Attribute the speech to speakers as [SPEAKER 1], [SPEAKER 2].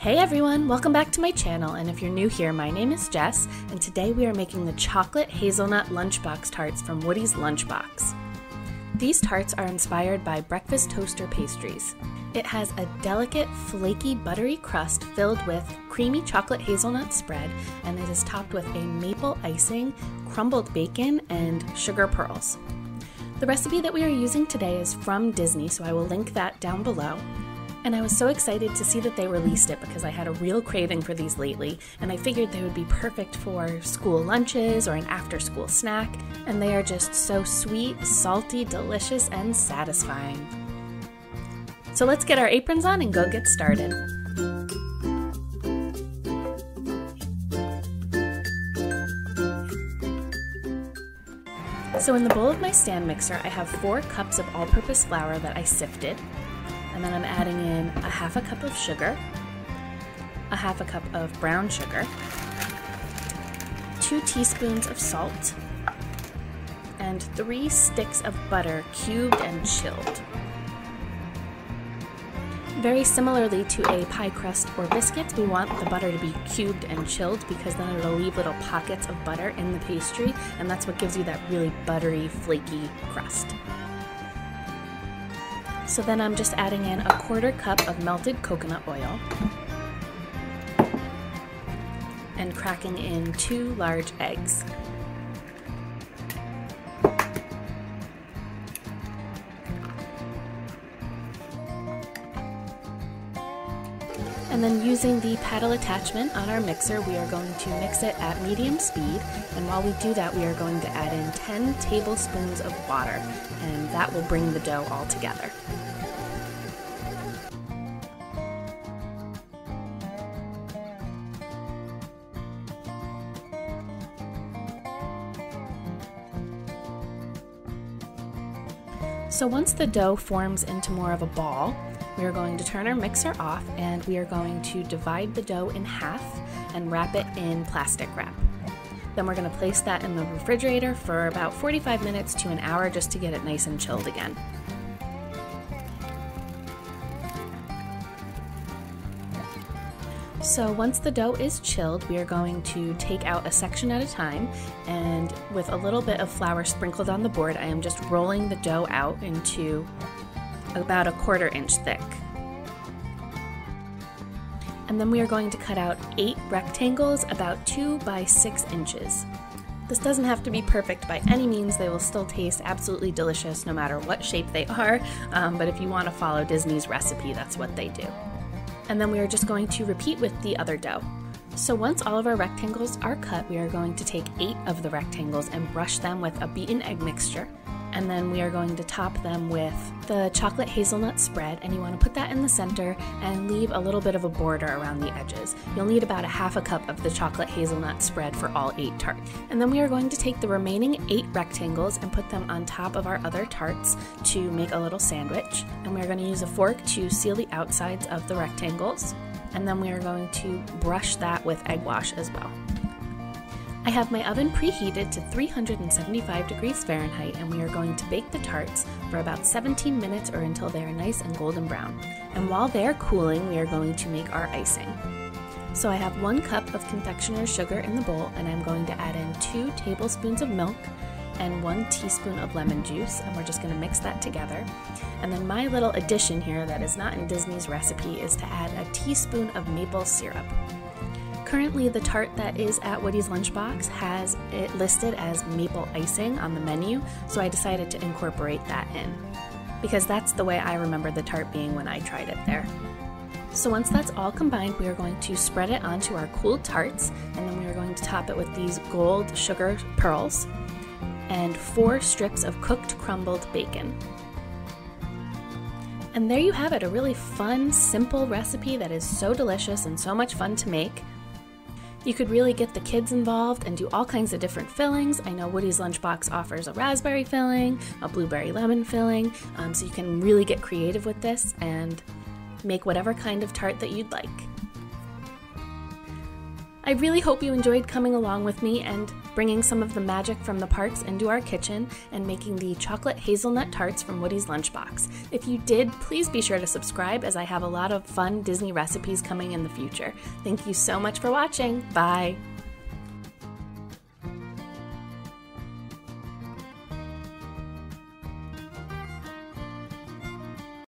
[SPEAKER 1] Hey everyone, welcome back to my channel, and if you're new here, my name is Jess, and today we are making the Chocolate Hazelnut Lunchbox Tarts from Woody's Lunchbox. These tarts are inspired by breakfast toaster pastries. It has a delicate, flaky, buttery crust filled with creamy chocolate hazelnut spread, and it is topped with a maple icing, crumbled bacon, and sugar pearls. The recipe that we are using today is from Disney, so I will link that down below. And I was so excited to see that they released it because I had a real craving for these lately, and I figured they would be perfect for school lunches or an after-school snack, and they are just so sweet, salty, delicious, and satisfying. So let's get our aprons on and go get started. So in the bowl of my stand mixer, I have 4 cups of all-purpose flour that I sifted. And then I'm adding in a half a cup of sugar, a half a cup of brown sugar, 2 teaspoons of salt, and 3 sticks of butter cubed and chilled. Very similarly to a pie crust or biscuit, we want the butter to be cubed and chilled because then it'll leave little pockets of butter in the pastry, and that's what gives you that really buttery, flaky crust. So then I'm just adding in a 1/4 cup of melted coconut oil and cracking in 2 large eggs. And then using the paddle attachment on our mixer, we are going to mix it at medium speed, and while we do that, we are going to add in 10 tablespoons of water, and that will bring the dough all together. So once the dough forms into more of a ball, we are going to turn our mixer off and we are going to divide the dough in half and wrap it in plastic wrap. Then we're going to place that in the refrigerator for about 45 minutes to an hour just to get it nice and chilled again. So once the dough is chilled, we are going to take out a section at a time, and with a little bit of flour sprinkled on the board, I am just rolling the dough out into about a 1/4 inch thick. And then we are going to cut out 8 rectangles about 2 by 6 inches. This doesn't have to be perfect by any means, they will still taste absolutely delicious no matter what shape they are, but if you want to follow Disney's recipe, that's what they do. And then we are just going to repeat with the other dough. So once all of our rectangles are cut, we are going to take 8 of the rectangles and brush them with a beaten egg mixture. And then we are going to top them with the chocolate hazelnut spread, and you want to put that in the center and leave a little bit of a border around the edges. You'll need about a half a cup of the chocolate hazelnut spread for all 8 tarts. And then we are going to take the remaining 8 rectangles and put them on top of our other tarts to make a little sandwich. And we are going to use a fork to seal the outsides of the rectangles. And then we are going to brush that with egg wash as well. I have my oven preheated to 375 degrees Fahrenheit, and we are going to bake the tarts for about 17 minutes or until they are nice and golden brown. And while they are cooling, we are going to make our icing. So I have 1 cup of confectioner's sugar in the bowl, and I'm going to add in 2 tablespoons of milk and 1 teaspoon of lemon juice, and we're just going to mix that together. And then my little addition here that is not in Disney's recipe is to add a teaspoon of maple syrup. Currently, the tart that is at Woody's Lunchbox has it listed as maple icing on the menu, so I decided to incorporate that in, because that's the way I remember the tart being when I tried it there. So once that's all combined, we are going to spread it onto our cooled tarts, and then we are going to top it with these gold sugar pearls and 4 strips of cooked crumbled bacon. And there you have it, a really fun, simple recipe that is so delicious and so much fun to make. You could really get the kids involved and do all kinds of different fillings. I know Woody's Lunchbox offers a raspberry filling, a blueberry lemon filling, so you can really get creative with this and make whatever kind of tart that you'd like. I really hope you enjoyed coming along with me and bringing some of the magic from the parks into our kitchen and making the chocolate hazelnut tarts from Woody's Lunchbox. If you did, please be sure to subscribe as I have a lot of fun Disney recipes coming in the future. Thank you so much for watching. Bye!